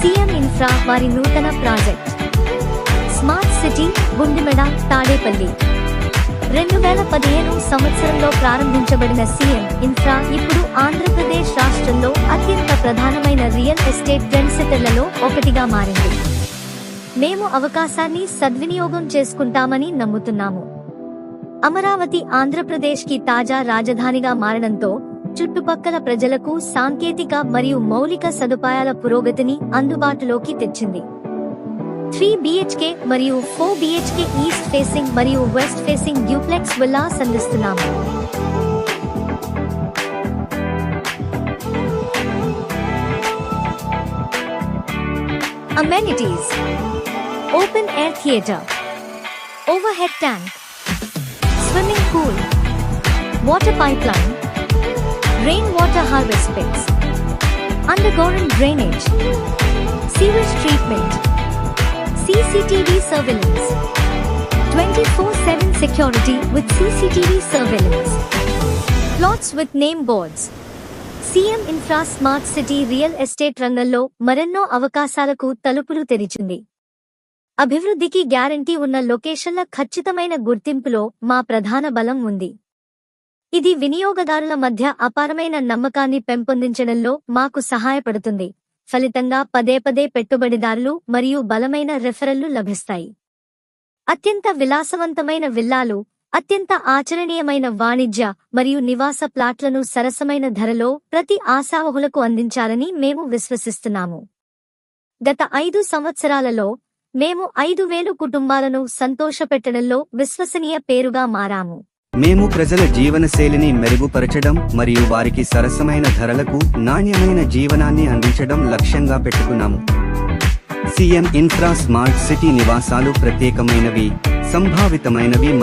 CM infra వారి నూతన project smart city Gundimeda Tadepalli 2015 సంవత్సరంలో ప్రారంభించబడిన సీఎం ఇన్ఫ్రా ఇప్పుడు ఆంధ్రప్రదేశ్ రాష్ట్రంలో అత్యంత ప్రధానమైన రియల్ ఎస్టేట్ ట్రెండ్ సెటర్లలో ఒకటిగా మారింది. మేము అవకాశాన్ని సద్వినియోగం చేసుకుంటామని నమ్ముతున్నాము. అమరావతి ఆంధ్రప్రదేశ్కి తాజా రాజధానిగా మారడంతో చుట్టుపక్కల ప్రజలకు సాంకేతిక మరియు మౌలిక సదుపాయాల పురోగతిని అందుబాటులోకి తెచ్చింది. 3 BHK మరియు 4 BHK ఈస్ట్ ఫేసింగ్ మరియు వెస్ట్ ఫేసింగ్ డ్యూప్లెక్స్ విల్లాస్ అందిస్తున్నాము. Amenities: open air theatre, overhead tank, swimming pool, water pipeline, rain water harvest pits, underground drainage, sewage treatment, CCTV surveillance, 24/7 security with CCTV surveillance, plots with name boards. CM infra smart city real estate రంగంలో మరెన్నో అవకాశాలకు తలుపులు తెరిచింది. అభివృద్ధికి guarantee ఉన్న లొకేషన్ల ఖచ్చితమైన గుర్తింపులో మా ప్రధాన బలం ఉంది. ఇది వినియోగదారుల మధ్య అపారమైన నమ్మకాన్ని పెంపొందించడంలో మాకు సహాయపడుతుంది. ఫలితంగా పదే పెట్టుబడిదారులు మరియు బలమైన రెఫరల్లు లభిస్తాయి. అత్యంత విలాసవంతమైన విల్లాలు, అత్యంత ఆచరణీయమైన వాణిజ్య మరియు నివాస ప్లాట్లను సరసమైన ధరలో ప్రతి ఆశావహులకు అందించాలని మేము విశ్వసిస్తున్నాము. గత 5 సంవత్సరాలలో మేము 5,000 కుటుంబాలను సంతోషపెట్టడంలో విశ్వసనీయ పేరుగా మారాము. మేము ప్రజల జీవనశైలిని మెరుగుపరచడం మరియు వారికి సరసమైన ధరలకు నాణ్యమైన జీవనాన్ని అందించడం లక్ష్యంగా పెట్టుకున్నాము. సీఎం ఇన్ఫ్రా స్మార్ట్ సిటీ నివాసాలు ప్రత్యేకమైనవి, సంభావితమైనవి